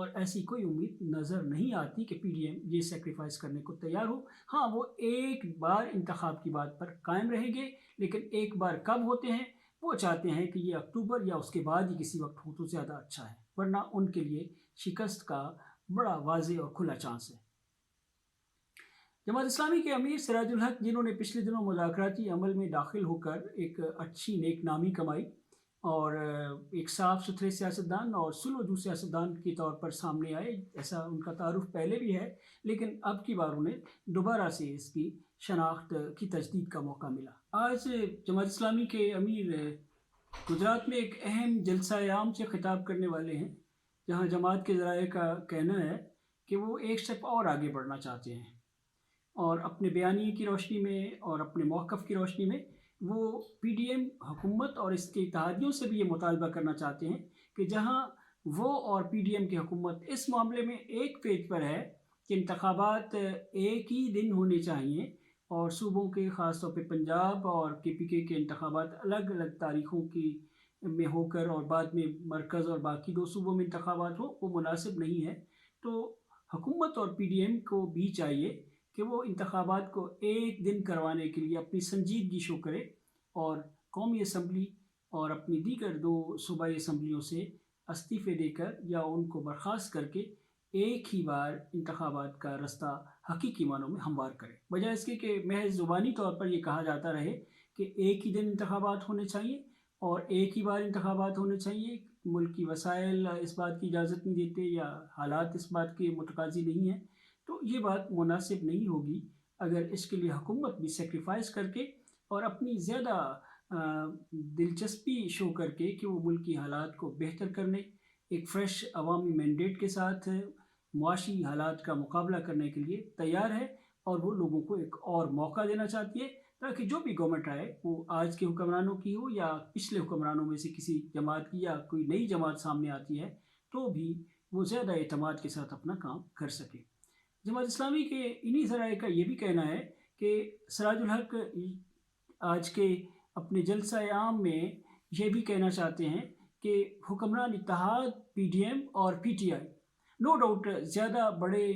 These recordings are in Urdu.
اور ایسی کوئی امید نظر نہیں آتی کہ پی ڈی ایم یہ سیکریفائس کرنے کو تیار ہو۔ ہاں، وہ ایک بار انتخاب کی بات پر قائم رہیں گے، لیکن ایک بار کب ہوتے ہیں؟ وہ چاہتے ہیں کہ یہ اکتوبر یا اس کے بعد ہی کسی وقت ہو تو زیادہ اچھا ہے، ورنہ ان کے لیے شکست کا بڑا واضح اور کھلا چانس ہے۔ جماعت اسلامی کے امیر سراج الحق، جنہوں نے پچھلے دنوں مذاکراتی عمل میں داخل ہو کر ایک اچھی نیک نامی کمائی اور ایک صاف ستھرے سیاستدان اور سلوجو سیاستدان کے طور پر سامنے آئے، ایسا ان کا تعارف پہلے بھی ہے، لیکن اب کی بار انہیں دوبارہ سے اس کی شناخت کی تجدید کا موقع ملا۔ آج جماعت اسلامی کے امیر گجرات میں ایک اہم جلسہ عام سے خطاب کرنے والے ہیں، جہاں جماعت کے ذرائع کا کہنا ہے کہ وہ ایک سٹیپ اور آگے بڑھنا چاہتے ہیں اور اپنے بیانیے کی روشنی میں اور اپنے موقف کی روشنی میں وہ پی ڈی ایم حکومت اور اس کے اتحادیوں سے بھی یہ مطالبہ کرنا چاہتے ہیں کہ جہاں وہ اور پی ڈی ایم کی حکومت اس معاملے میں ایک پیج پر ہے کہ انتخابات ایک ہی دن ہونے چاہیے اور صوبوں کے خاص طور پہ پنجاب اور کے پی کے انتخابات الگ الگ تاریخوں کی میں ہو کر اور بعد میں مرکز اور باقی 2 صوبوں میں انتخابات ہو، وہ مناسب نہیں ہے۔ تو حکومت اور پی ڈی ایم کو بھی چاہیے کہ وہ انتخابات کو ایک دن کروانے کے لیے اپنی سنجیدگی شو کرے اور قومی اسمبلی اور اپنی دیگر 2 صوبائی اسمبلیوں سے استعفے دے کر یا ان کو برخاست کر کے ایک ہی بار انتخابات کا رستہ حقیقی معنوں میں ہموار کرے، بجائے اس کے کہ محض زبانی طور پر یہ کہا جاتا رہے کہ ایک ہی دن انتخابات ہونے چاہیے اور ایک ہی بار انتخابات ہونے چاہیے۔ ملکی وسائل اس بات کی اجازت نہیں دیتے یا حالات اس بات کے متقاضی نہیں ہیں، تو یہ بات مناسب نہیں ہوگی اگر اس کے لیے حکومت بھی سیکریفائس کر کے اور اپنی زیادہ دلچسپی شو کر کے کہ وہ ملکی حالات کو بہتر کرنے، ایک فریش عوامی مینڈیٹ کے ساتھ معاشی حالات کا مقابلہ کرنے کے لیے تیار ہے اور وہ لوگوں کو ایک اور موقع دینا چاہتی ہے تاکہ جو بھی گورنمنٹ آئے وہ آج کے حکمرانوں کی ہو یا پچھلے حکمرانوں میں سے کسی جماعت کی یا کوئی نئی جماعت سامنے آتی ہے تو بھی وہ زیادہ اعتماد کے ساتھ اپنا کام کر سکے۔ جماعت اسلامی کے انہی ذرائع کا یہ بھی کہنا ہے کہ سراج الحق آج کے اپنے جلسہ عام میں یہ بھی کہنا چاہتے ہیں کہ حکمران اتحاد پی ڈی ایم اور P T I no doubt زیادہ بڑے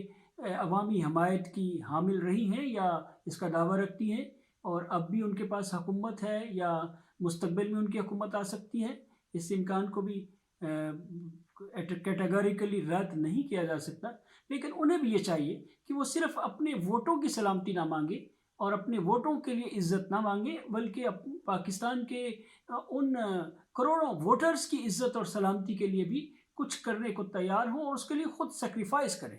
عوامی حمایت کی حامل رہی ہیں یا اس کا دعویٰ رکھتی ہیں، اور اب بھی ان کے پاس حکومت ہے یا مستقبل میں ان کی حکومت آ سکتی ہے، اس امکان کو بھی کیٹیگوریکلی رد نہیں کیا جا سکتا، لیکن انہیں بھی یہ چاہیے کہ وہ صرف اپنے ووٹوں کی سلامتی نہ مانگے اور اپنے ووٹوں کے لیے عزت نہ مانگے، بلکہ پاکستان کے ان کروڑوں ووٹرز کی عزت اور سلامتی کے لیے بھی کچھ کرنے کو تیار ہوں اور اس کے لیے خود سیکریفائس کریں،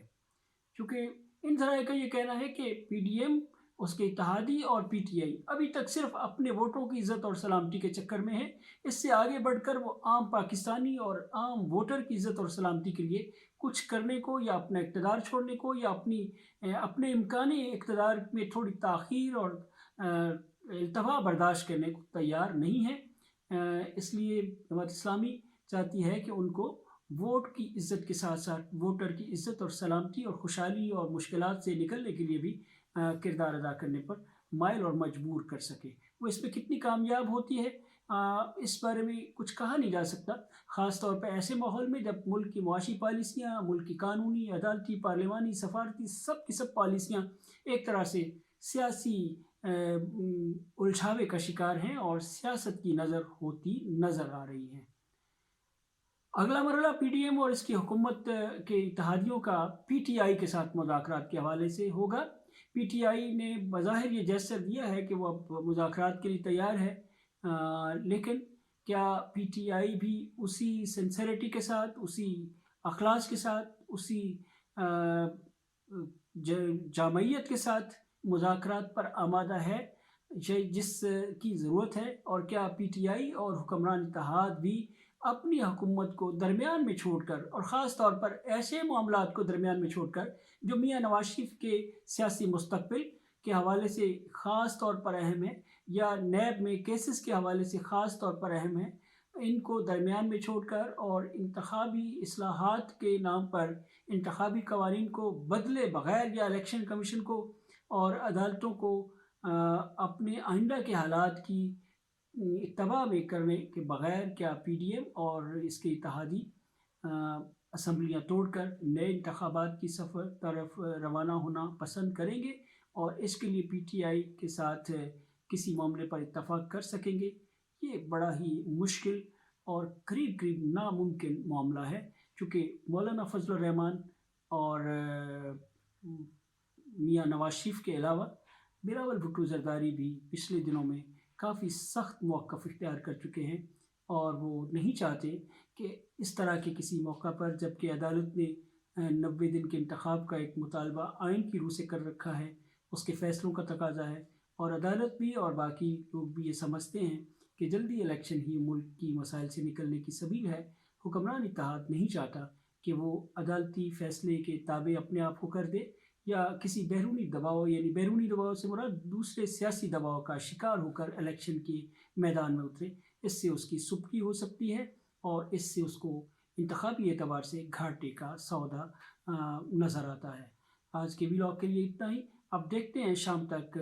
کیونکہ ان ذرائع کا یہ کہنا ہے کہ پی ڈی ایم، اس کے اتحادی اور پی ٹی آئی ابھی تک صرف اپنے ووٹوں کی عزت اور سلامتی کے چکر میں ہے، اس سے آگے بڑھ کر وہ عام پاکستانی اور عام ووٹر کی عزت اور سلامتی کے لیے کچھ کرنے کو یا اپنا اقتدار چھوڑنے کو یا اپنے امکانی اقتدار میں تھوڑی تاخیر اور التوا برداشت کرنے کو تیار نہیں ہے۔ اس لیے جماعت اسلامی چاہتی ہے کہ ان کو ووٹ کی عزت کے ساتھ ساتھ ووٹر کی عزت اور سلامتی اور خوشحالی اور مشکلات سے نکلنے کے لیے بھی کردار ادا کرنے پر مائل اور مجبور کر سکے۔ وہ اس میں کتنی کامیاب ہوتی ہے اس بارے میں کچھ کہا نہیں جا سکتا، خاص طور پہ ایسے ماحول میں جب ملک کی معاشی پالیسیاں، ملک کی قانونی، عدالتی، پارلیمانی، سفارتی سب کی سب پالیسیاں ایک طرح سے سیاسی الجھاوے کا شکار ہیں اور سیاست کی ہوتی نظر آ رہی ہیں۔ اگلا مرحلہ پی ڈی ایم اور اس کی حکومت کے اتحادیوں کا پی ٹی آئی کے ساتھ مذاکرات کے حوالے سے ہوگا۔ پی ٹی آئی نے بظاہر یہ جیسر دیا ہے کہ وہ اب مذاکرات کے لیے تیار ہے، لیکن کیا پی ٹی آئی بھی اسی سنسیریٹی کے ساتھ، اسی اخلاص کے ساتھ، اسی جامعیت کے ساتھ مذاکرات پر آمادہ ہے جس کی ضرورت ہے؟ اور کیا پی ٹی آئی اور حکمران اتحاد بھی اپنی حکومت کو درمیان میں چھوڑ کر اور خاص طور پر ایسے معاملات کو درمیان میں چھوڑ کر جو میاں نواز شریف کے سیاسی مستقبل کے حوالے سے خاص طور پر اہم ہے یا نیب میں کیسز کے حوالے سے خاص طور پر اہم ہے، ان کو درمیان میں چھوڑ کر اور انتخابی اصلاحات کے نام پر انتخابی قوانین کو بدلے بغیر یا الیکشن کمیشن کو اور عدالتوں کو اپنے آئندہ کے حالات کی اتباع میں کرنے کے بغیر کیا پی ڈی ایم اور اس کے اتحادی اسمبلیاں توڑ کر نئے انتخابات کی سفر طرف روانہ ہونا پسند کریں گے اور اس کے لیے پی ٹی آئی کے ساتھ کسی معاملے پر اتفاق کر سکیں گے، یہ بڑا ہی مشکل اور قریب قریب ناممکن معاملہ ہے، چونکہ مولانا فضل الرحمان اور میاں نواز شریف کے علاوہ بلاول بھٹو زرداری بھی پچھلے دنوں میں کافی سخت موقف اختیار کر چکے ہیں، اور وہ نہیں چاہتے کہ اس طرح کے کسی موقع پر، جب کہ عدالت نے 90 دن کے انتخاب کا ایک مطالبہ آئین کی روح سے کر رکھا ہے، اس کے فیصلوں کا تقاضا ہے، اور عدالت بھی اور باقی لوگ بھی یہ سمجھتے ہیں کہ جلدی الیکشن ہی ملک کی مسائل سے نکلنے کی سبیل ہے۔ حکمران اتحاد نہیں چاہتا کہ وہ عدالتی فیصلے کے تابع اپنے آپ کو کر دے یا کسی بیرونی دباؤ، یعنی بیرونی دباؤ سے مراد دوسرے سیاسی دباؤ کا شکار ہو کر الیکشن کے میدان میں اترے۔ اس سے اس کی سبکی ہو سکتی ہے اور اس سے اس کو انتخابی اعتبار سے گھاٹے کا سودا نظر آتا ہے۔ آج کے ویلاگ کے لیے اتنا ہی، اب دیکھتے ہیں شام تک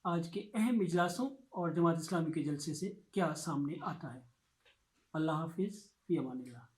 آج کے اہم اجلاسوں اور جماعت اسلامی کے جلسے سے کیا سامنے آتا ہے۔ اللہ حافظ، فی امان اللہ۔